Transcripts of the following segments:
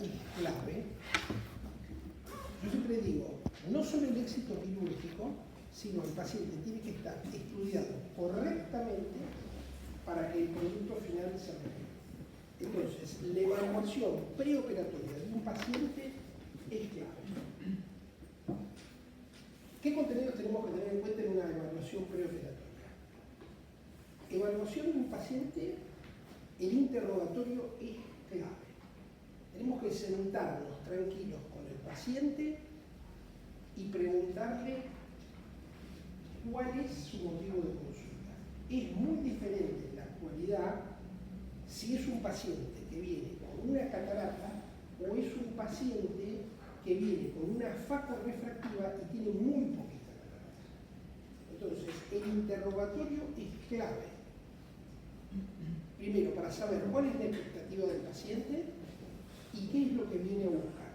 es clave. Yo siempre digo, no solo el éxito quirúrgico, sino el paciente tiene que estar estudiado correctamente para que el producto final se realice. Entonces, la evaluación preoperatoria de un paciente es clave. ¿Qué contenidos tenemos que tener en cuenta en una evaluación preoperatoria? Evaluación de un paciente, el interrogatorio es clave. Tenemos que sentarnos tranquilos con el paciente y preguntarle cuál es su motivo de consulta. Es muy diferente en la actualidad si es un paciente que viene con una catarata o es un paciente que viene con una facorrefractiva y tiene muy poquita catarata. Entonces, el interrogatorio es clave. Primero, para saber cuál es la expectativa del paciente y qué es lo que viene a buscar.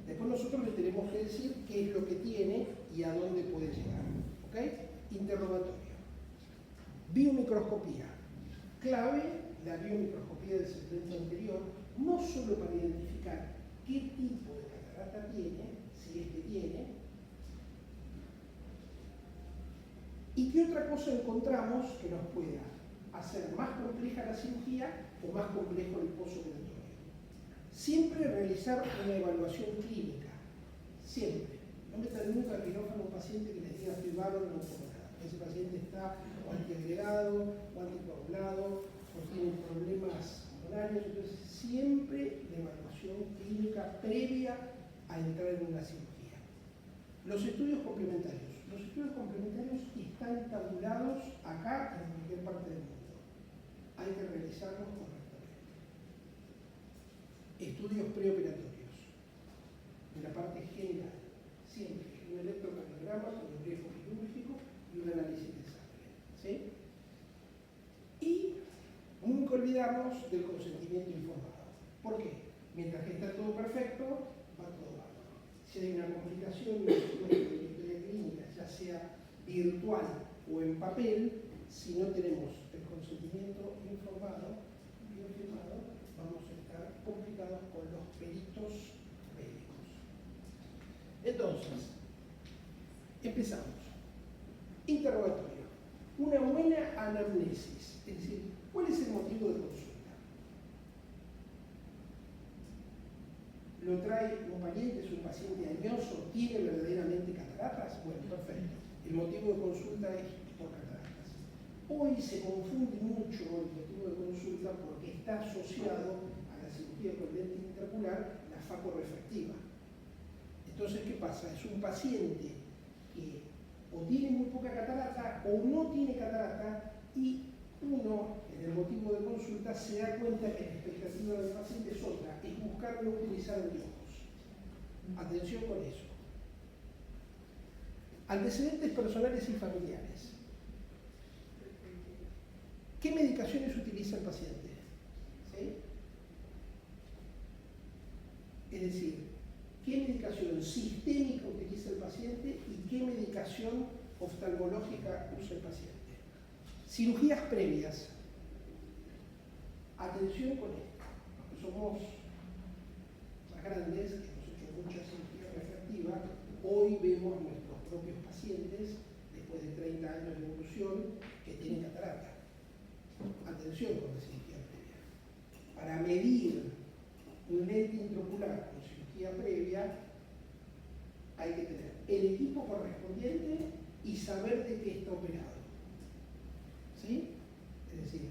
Después nosotros le tenemos que decir qué es lo que tiene y a dónde puede llegar. ¿Ok? Interrogatorio. Biomicroscopía. Clave la biomicroscopía del segmento anterior, no solo para identificar qué tipo de catarata tiene, si es que tiene, y qué otra cosa encontramos que nos pueda hacer más compleja la cirugía o más complejo el postoperatorio. Siempre realizar una evaluación clínica, siempre. No metan nunca al quirófano a un paciente que les diga estoy bárbaro, no puedo nada. Ese paciente está o antiagregado, o anticoagulado, o tiene problemas horarios. Entonces, siempre la evaluación clínica previa a entrar en una cirugía. Los estudios complementarios. Los estudios complementarios están tabulados acá en cualquier parte del mundo. Hay que realizarlos correctamente. Estudios preoperatorios. En la parte general. Siempre un electrocardiograma con un riesgo quirúrgico y un análisis de sangre. ¿Sí? Y nunca olvidamos del consentimiento informado. ¿Por qué? Mientras que está todo perfecto, va todo bárbaro. Si hay una complicación en la historia clínica, ya sea virtual o en papel, si no tenemos el consentimiento informado, bien firmado, vamos a estar complicados con los peritos médicos. Entonces, empezamos. Interrogatorio. Una buena anamnesis, es decir, ¿cuál es el motivo de consulta? ¿Lo trae un pariente, es un paciente añoso, tiene verdaderamente cataratas? Bueno, perfecto. El motivo de consulta es por cataratas. Hoy se confunde mucho el motivo de consulta porque está asociado a la cirugía con lente intraocular, la facorrefractiva. Entonces, ¿qué pasa? Es un paciente que o tiene muy poca catarata o no tiene catarata y uno, en el motivo de consulta, se da cuenta que la expectativa del paciente es otra, es buscar no utilizar anteojos. Atención con eso. Antecedentes personales y familiares. ¿Qué medicaciones utiliza el paciente? ¿Sí? Es decir, ¿qué medicación sistémica utiliza el paciente y qué medicación oftalmológica usa el paciente? Cirugías previas. Atención con esto. Los que somos más grandes, que hemos hecho mucha cirugía refractiva, hoy vemos a nuestros propios pacientes, después de 30 años de evolución, que tienen catarata. Atención con la cirugía previa. Para medir un lente intraocular con cirugía previa, hay que tener el equipo correspondiente y saber de qué está operado. ¿Sí? Es decir,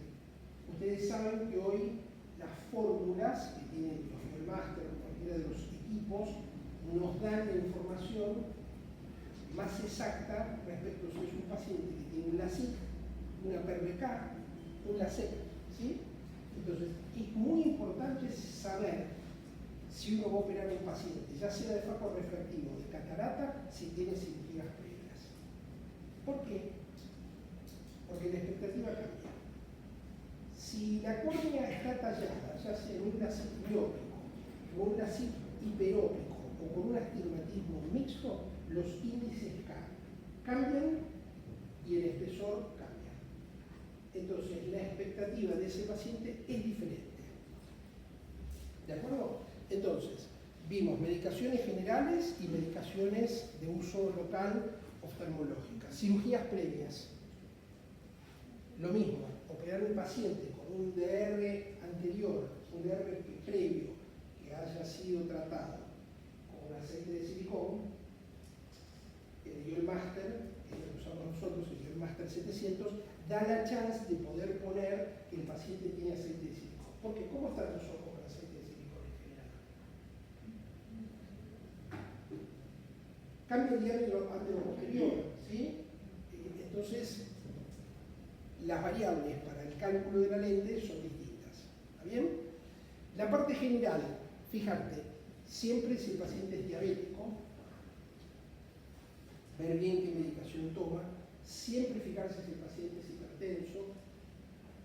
ustedes saben que hoy las fórmulas que tienen los Biomaster o cualquiera de los equipos nos dan la información más exacta respecto a si es un paciente que tiene un LASIK, una PRK, un LASEK. ¿Sí? Entonces, es muy importante saber si uno va a operar a un paciente, ya sea de facorrefractivo o de catarata, si tiene cirugías previas. ¿Por qué? Porque la expectativa cambia. Si la córnea está tallada, ya sea en un LASIK miópico, o un LASIK hiperópico, o con un astigmatismo mixto, los índices cambian y el espesor cambia. Entonces, la expectativa de ese paciente es diferente. ¿De acuerdo? Entonces, vimos medicaciones generales y medicaciones de uso local oftalmológicas. Cirugías previas. Lo mismo, operar un paciente con un DR anterior, un DR previo, que haya sido tratado con aceite de silicón, el Ioelmaster, que lo usamos nosotros, el Ioelmaster 700, da la chance de poder poner que el paciente tiene aceite de silicón. Porque ¿cómo están los ojos con aceite de silicón en general? Cambia el diámetro antero-posterior, ¿sí? Entonces, las variables para el cálculo de la lente son distintas. ¿Está bien? La parte general, fíjate, siempre si el paciente es diabético, ver bien qué medicación toma, siempre fijarse si el paciente es hipertenso,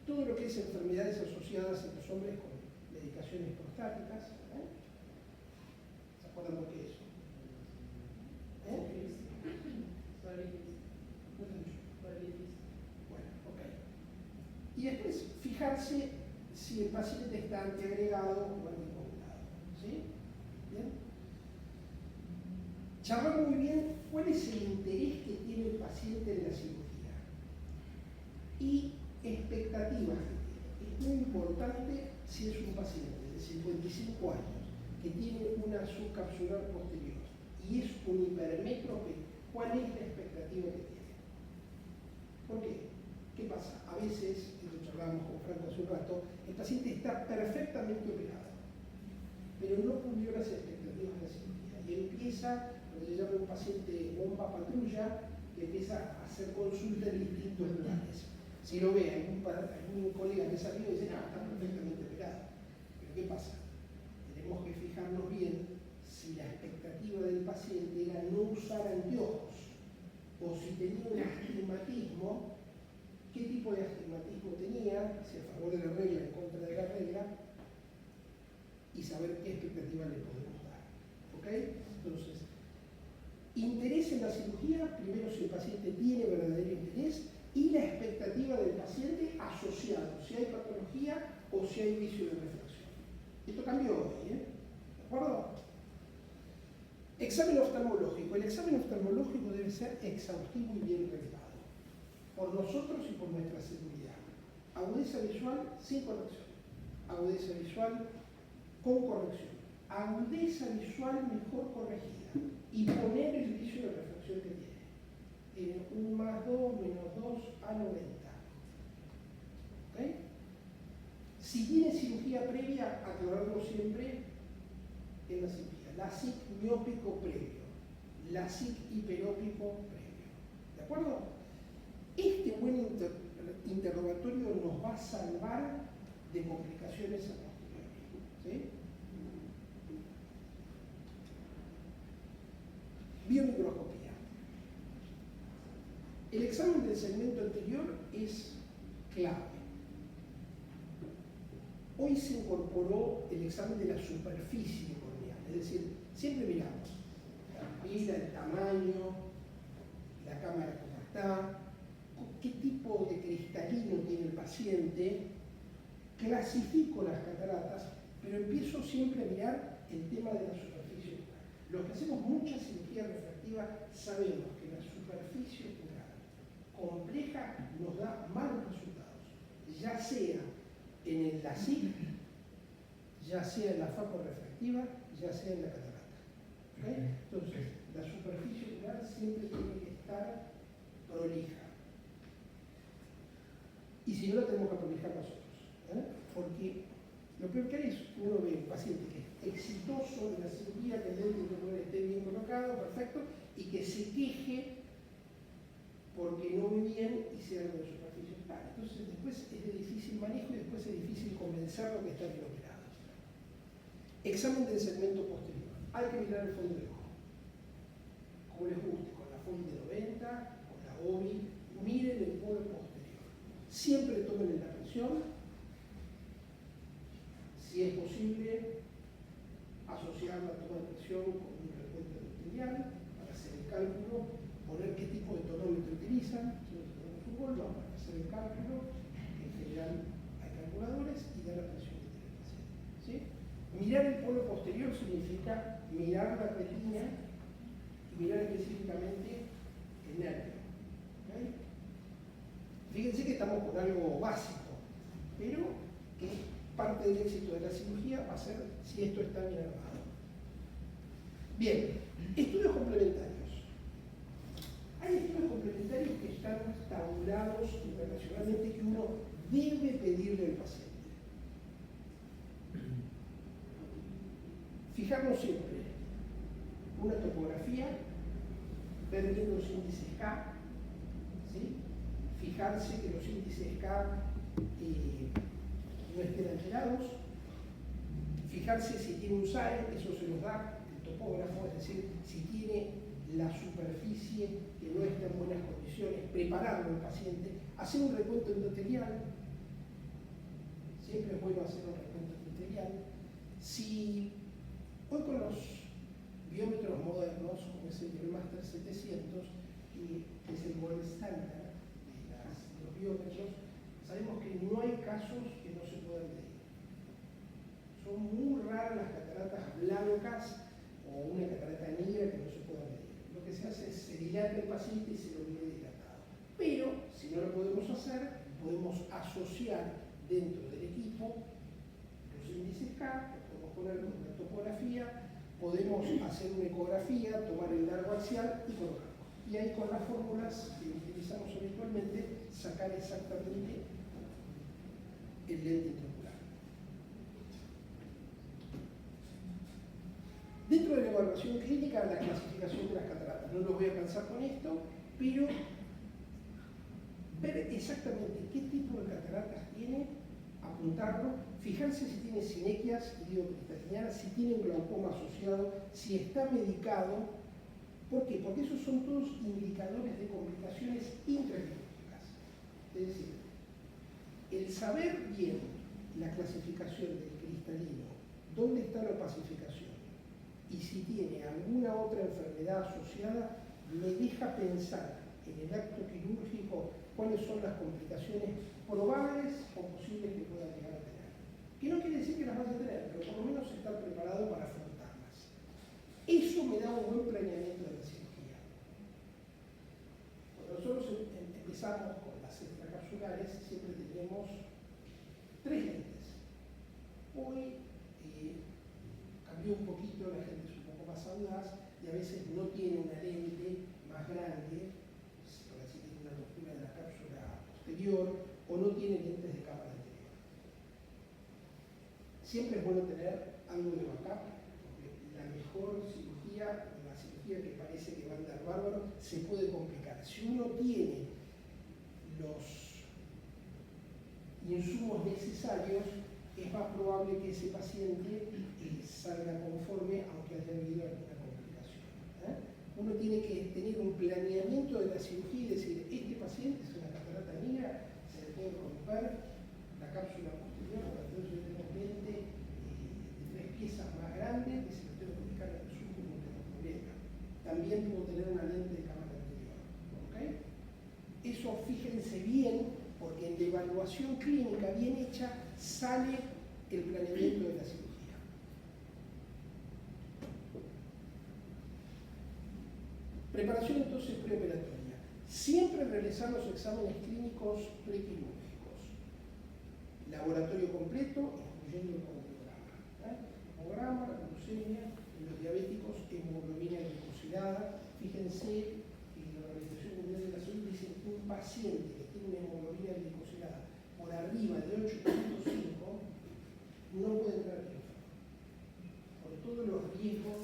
todo lo que es enfermedades asociadas en los hombres con medicaciones prostáticas. ¿Se acuerdan lo que es eso? Bueno, ok. Y después fijarse si el paciente está antiagregado o anticoagulado. ¿Sí? ¿Bien? Charlar muy bien cuál es el interés que tiene el paciente en la cirugía y expectativas que tiene. Es muy importante si es un paciente de 55 años que tiene una subcapsular posterior y es un hipermétrope, ¿cuál es la expectativa que tiene? ¿Por qué? ¿Qué pasa? A veces, y lo charlábamos con Franco hace un rato, el paciente está perfectamente operado, pero no cumplió las expectativas de la cirugía y empieza lo que se llama un paciente bomba patrulla, que empieza a hacer consultas en distintos lugares. Si lo ve algún colega que es amigo, dice, no, está perfectamente operado. Pero ¿qué pasa? Tenemos que fijarnos bien si la expectativa del paciente era no usar anteojos o si tenía un astigmatismo, qué tipo de astigmatismo tenía, si a favor de la regla, en contra de la regla, y saber qué expectativa le podemos dar. ¿Ok? Entonces, interés en la cirugía, primero si el paciente tiene verdadero interés, y la expectativa del paciente asociado, si hay patología o si hay vicio de refracción. Esto cambió hoy, ¿De acuerdo? Examen oftalmológico. El examen oftalmológico debe ser exhaustivo y bien reglado, por nosotros y por nuestra seguridad. Agudeza visual sin corrección. Agudeza visual con corrección. Agudeza visual mejor corregida. Y poner el vicio de refracción que tiene. En 1+2, -2 a 90. ¿Ok? Si tiene cirugía previa, aclararlo siempre en la cirugía. LASIK miópico previo, LASIK hiperópico previo. ¿De acuerdo? Este buen interrogatorio nos va a salvar de complicaciones a posteriori. ¿Sí? Biomicroscopía. El examen del segmento anterior es clave. Hoy se incorporó el examen de la superficie corneal, es decir, siempre miramos la pupila, el tamaño, la cámara como está, qué tipo de cristalino tiene el paciente, clasifico las cataratas, pero empiezo siempre a mirar el tema de la superficie ocular. Los que hacemos mucha cirugía refractiva sabemos que la superficie ocular compleja nos da malos resultados, ya sea en el LASIK, ya sea en la facorefractiva, ya sea en la catarata. ¿Okay? Entonces, la superficie ocular siempre tiene que estar prolija. Y si no, la tenemos que prolijar nosotros. Porque lo peor que hay es que uno ve un paciente que es exitoso en la cirugía, que el lente intraocular esté bien colocado, perfecto, y que se queje porque no ve bien y sea algo de superficie ocular. Entonces, después es de difícil manejo y después es difícil convencerlo que está bien operado. Examen del segmento posterior. Hay que mirar el fondo del ojo. Como les guste, con la FOND de 90, con la OBI, miren el polo posterior. Siempre tomen la presión. Si es posible, asociar la toma de presión con un recuento arterial para hacer el cálculo, poner qué tipo de tonómetro utilizan. Si no tenemos fútbol, vamos a hacer el cálculo. En general hay calculadores y dar la presión que tiene el paciente. ¿Sí? Mirar el polo control posterior significa mirar la retina y mirar específicamente el nervio. ¿Okay? Fíjense que estamos con algo básico, pero que parte del éxito de la cirugía va a ser si esto está bien armado. Bien, estudios complementarios. Hay estudios complementarios que están tabulados internacionalmente que uno debe pedirle al paciente. Fijarnos siempre una topografía, ver bien los índices K, ¿sí? Fijarse que los índices K no estén alterados, fijarse si tiene un SAE, eso se los da el topógrafo, es decir, si tiene la superficie que no está en buenas condiciones, prepararlo al paciente, hacer un recuento endotelial, siempre es bueno hacer un recuento endotelial. Si hoy con los biómetros modernos, como es el Master 700, que es el gold standard de los biómetros, sabemos que no hay casos que no se puedan medir. Son muy raras las cataratas blancas o una catarata negra que no se pueda medir. Lo que se hace es se dilata el paciente y se lo mide dilatado. Pero, si no lo podemos hacer, podemos asociar dentro del equipo los índices K, podemos poner una topografía, podemos hacer una ecografía, tomar el largo axial y colocarlo. Y ahí con las fórmulas que utilizamos habitualmente, sacar exactamente el lente intraocular. Dentro de la evaluación clínica, la clasificación de las cataratas. No los voy a cansar con esto, pero ver exactamente qué tipo de cataratas tiene, apuntarlo, fijarse si tiene sinequias iridocristalinas, si tiene un glaucoma asociado, si está medicado. ¿Por qué? Porque esos son todos indicadores de complicaciones intraquirúrgicas. Es decir, el saber bien la clasificación del cristalino, dónde está la opacificación y si tiene alguna otra enfermedad asociada, me deja pensar en el acto quirúrgico cuáles son las complicaciones probables o posibles que pueda llegar a tener. Que no quiere decir que las vaya a tener, pero por lo menos estar preparado para afrontarlas. Eso me da un buen planeamiento de la cirugía. Cuando nosotros empezamos con las extracapsulares, siempre tenemos 3 lentes. Hoy cambió un poquito, la gente es un poco más audaz y a veces no tiene una lente más grande, por así tiene una ruptura de la cápsula posterior, o no tiene lentes de cámara anterior. Siempre es bueno tener algo de backup, porque la mejor cirugía, la cirugía que parece que va a andar bárbaro, se puede complicar. Si uno tiene los insumos necesarios, es más probable que ese paciente salga conforme, aunque haya habido alguna complicación. Uno tiene que tener un planeamiento de la cirugía y decir, este paciente es una catarata negra, se le puede romper la cápsula posterior, entonces yo tengo un lente de 3 piezas más grande que se lo tengo que ubicar en el sur y no tengo problema. También puedo tener una lente de cámara anterior. ¿Okay? Eso fíjense bien, porque en la evaluación clínica bien hecha sale el planeamiento de la cirugía. Preparación entonces preoperatoria. Siempre realizar los exámenes clínicos prequirúrgicos. Laboratorio completo, incluyendo el hemograma. Hemograma, la glucemia, en los diabéticos, hemoglobina glicosilada. Fíjense que la Organización Mundial de la Salud dice que un paciente que tiene una hemoglobina glicosilada por arriba de 8.5 no puede entrar en quirófano, por todos los riesgos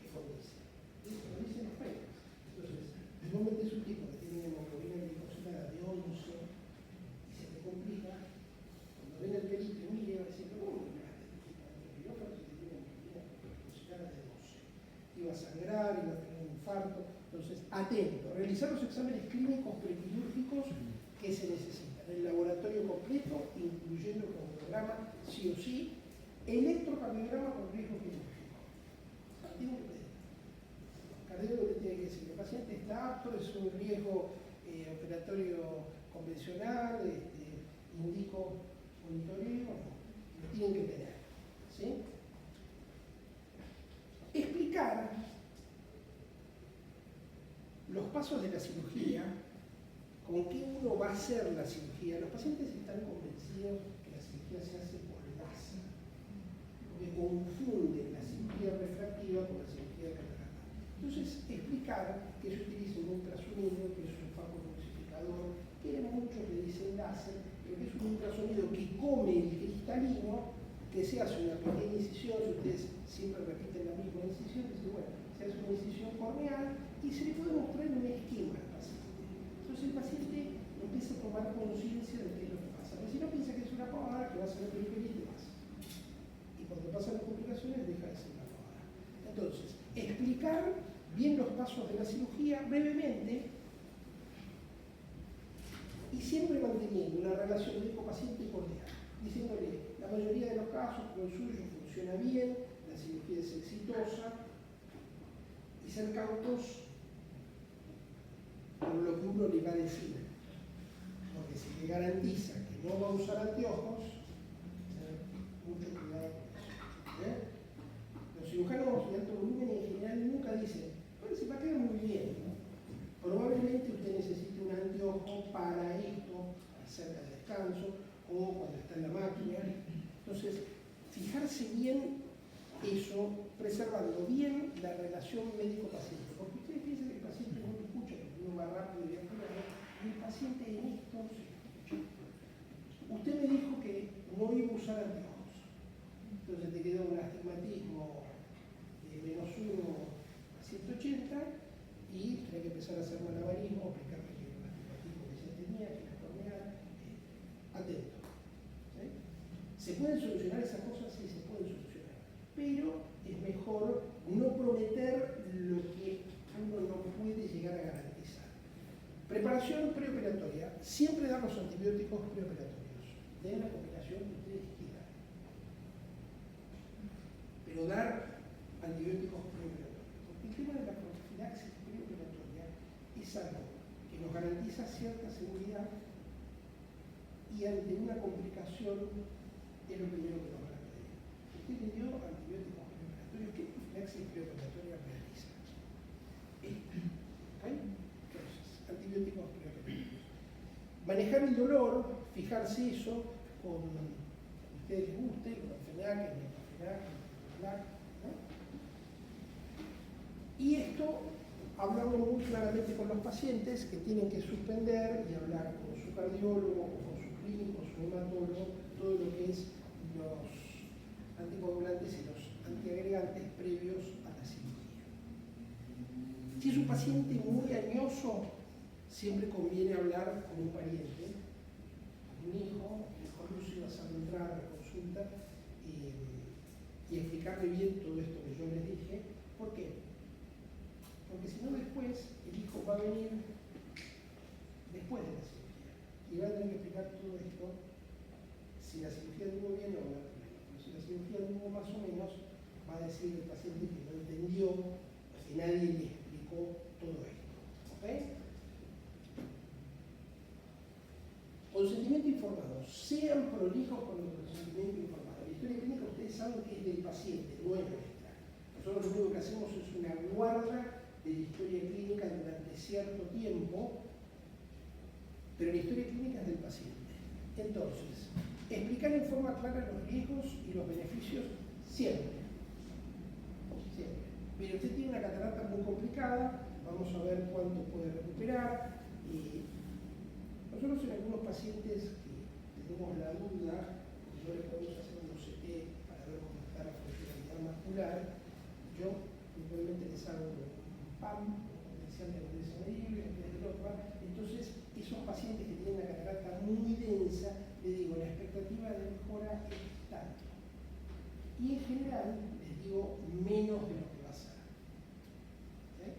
que conduce. Eso lo dicen los papers. Entonces, si vos metés un tipo que tiene una hemoglobina glicosilada de 11 y se te complica, cuando ven el perito y mire, va a decir, ¿cómo me pegaste este tipo de quirófano si te tiene una hemoglobina glicosilada de 12? Iba a sangrar, iba a tener un infarto. Entonces, atento, realizar los exámenes clínicos prequirúrgicos que se necesitan. El laboratorio completo, incluyendo el cardiograma, sí o sí, electrocardiograma con riesgo quirúrgico. Tiene que pedir. El cardiólogo le tiene que decir, el paciente está apto, es un riesgo operatorio convencional, indico monitoreo, lo tienen que tener. ¿Sí? pasos de la cirugía, con qué uno va a hacer la cirugía. Los pacientes están convencidos que la cirugía se hace por láser, porque confunden la cirugía refractiva con la cirugía de catarata. Entonces, explicar que se utiliza un ultrasonido, que es un faco emulsificador, que muchos le dicen láser, pero que es un ultrasonido que come el cristalino, que se hace una pequeña incisión, si ustedes siempre repiten la misma incisión, dicen, bueno, se hace una incisión corneal y se le puede mostrar en un esquema al paciente. Entonces el paciente empieza a tomar conciencia de qué es lo que pasa. Porque si no piensa que es una pavada, que va a ser periferia y demás. Y cuando pasan las complicaciones deja de ser una pavada. Entonces, explicar bien los pasos de la cirugía brevemente y siempre manteniendo una relación médico-paciente cordial, diciéndole, la mayoría de los casos, como el suyo, funciona bien, la cirugía es exitosa, y ser cautos con lo que uno le va a decir. Porque si le garantiza que no va a usar anteojos, mucho cuidado con eso. Los cirujanos de alto volumen en general nunca dicen, bueno, se va a quedar muy bien, ¿no? Probablemente usted necesite un anteojo para esto, cerca del descanso, o cuando está en la máquina. Entonces, fijarse bien eso, preservando bien la relación médico-paciente. Porque ustedes piensan que el paciente no lo escucha, porque uno va rápido y apurado, y el paciente en esto se escucha. Usted me dijo que no iba a usar anteojos. Entonces te quedó un astigmatismo de -1 a 180 y tenía que empezar a hacer malabarismo, explicarme que era un astigmatismo que ya tenía, que era corneal. Atento. ¿Sí? ¿Se pueden solucionar esas cosas? Sí, se pueden solucionar. Pero es mejor no prometer lo que uno no puede llegar a garantizar. Preparación preoperatoria. Siempre dar los antibióticos preoperatorios. Den la combinación que ustedes quieran. Pero dar antibióticos preoperatorios. Porque el tema de la profilaxis preoperatoria es algo que nos garantiza cierta seguridad y ante una complicación es lo primero que nos van a pedir. Usted le dio antibióticos preoperatorios. ¿Qué profilaxis preoperatoria realiza? ¿Okay? Entonces, antibióticos preoperatorios. Manejar el dolor, fijarse eso con ustedes les guste, con Fenag, ¿no? Y esto, hablarlo muy claramente con los pacientes que tienen que suspender y hablar con su cardiólogo, con su clínico, su hematólogo, todo lo que es los anticoagulantes y los antiagregantes previos a la cirugía. Si es un paciente muy añoso, siempre conviene hablar con un pariente, con un hijo, incluso vas a entrar a la consulta y explicarle bien todo esto que yo les dije. ¿Por qué? Porque si no después el hijo va a venir después de la cirugía y va a tener que explicar todo esto si la cirugía anduvo bien o no. Pero si la cirugía anduvo más o menos, va a decir el paciente que no entendió, que nadie le explicó todo esto. ¿Ok? Consentimiento informado. Sean prolijos con el consentimiento informado. La historia clínica ustedes saben que es del paciente, no es nuestra. Nosotros lo único que hacemos es una guarda de la historia clínica durante cierto tiempo, pero la historia clínica es del paciente. Entonces, explicar en forma clara los riesgos y los beneficios siempre. Siempre. Pero usted tiene una catarata muy complicada, vamos a ver cuánto puede recuperar. Nosotros en algunos pacientes que tenemos la duda, no le podemos hacer un OCT para ver cómo está la funcionalidad macular, yo probablemente les hago un PAM, un potencial de agudeza medible, en vez del otro. Entonces, esos pacientes que tienen una catarata muy densa, le digo, la expectativa de mejora es tanto. Y en general, les digo, menos de lo que va a ser. ¿Sí?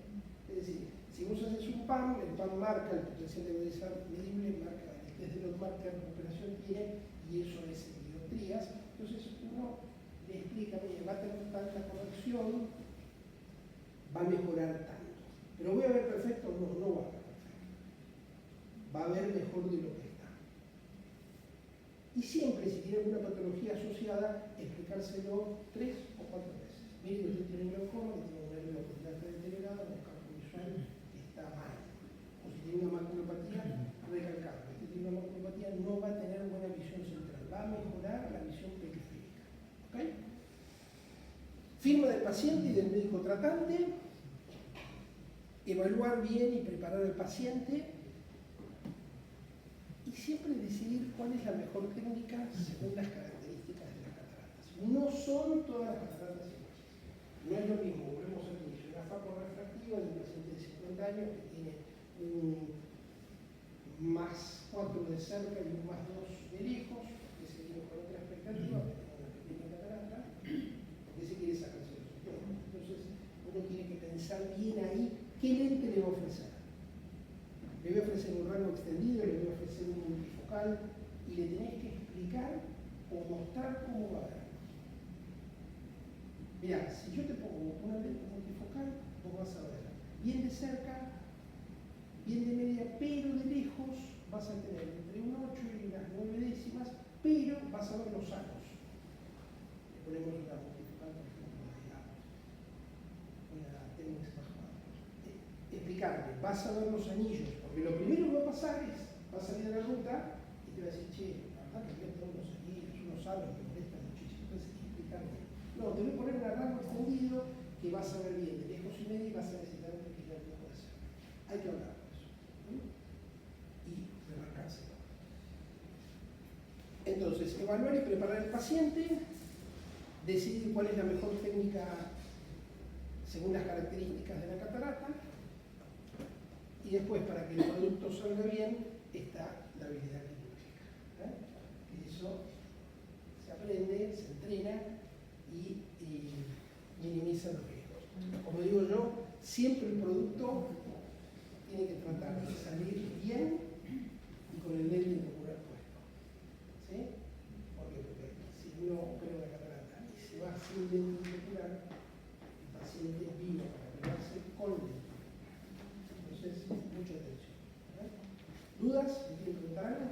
Es decir, si vos haces un PAM, el PAM marca el potencial de agudeza medible, marca el test de los marca la recuperación tiene, y eso es en dioptrías. Entonces, uno le explica, mire, va a tener tanta corrección, va a mejorar tanto. Pero voy a ver perfecto, no, no va a ver perfecto. Va a ver mejor de lo que está. Y siempre, si tiene alguna patología asociada, explicárselo 3 o 4 veces. Mire, usted tiene glaucoma, que tiene un nervio ocular deteriorado, un escápulo visual que está mal. Firma del paciente y del médico tratante, evaluar bien y preparar al paciente y siempre decidir cuál es la mejor técnica según las características de las cataratas. No son todas las cataratas iguales. No es lo mismo, volvemos al inicio, una facorrefractiva de un paciente de 50 años que tiene un +4 de cerca y un +2 de lejos, que se viene con otra expectativa, que tiene una pequeña catarata, porque se quiere sacarse los ojos. Entonces, uno tiene que pensar bien ahí qué lente le va a ofrecer. Le voy a ofrecer un rango extendido, le voy a ofrecer un multifocal, y le tenés que explicar o mostrar cómo va a ver. Mirá, si yo te pongo una lente multifocal, vos vas a ver bien de cerca, bien de media, pero de lejos vas a tener entre un 8 y unas 9 décimas, pero vas a ver los aros. Le ponemos una multifocal, por ejemplo, digamos, una Tenix más 4. Explicarle, vas a ver los anillos, porque lo primero que va a pasar es, va a salir de la ruta y te va a decir, che, la verdad que veo todos los anillos, unos aros me molestan muchísimo. Entonces, explicarle, no, te voy a poner un rango extendido que vas a ver bien de lejos y medio y vas a necesitar un pequeño tiempo de cerca. Hay que hablar de eso. Y remarcárselo. Entonces, evaluar y preparar al paciente, decidir cuál es la mejor técnica según las características de la catarata, y después, para que el producto salga bien, está la habilidad quirúrgica. Y eso se aprende, se entrena y minimiza los riesgos. Como digo yo, siempre el producto tiene que tratar de salir bien y con el lente intraocular puesto. ¿Sí? Porque si uno opera una catarata y se va sin lente intraocular, el paciente vino para operarse con lente. Entonces, mucha atención. ¿Dudas? ¿Me quieren preguntar algo?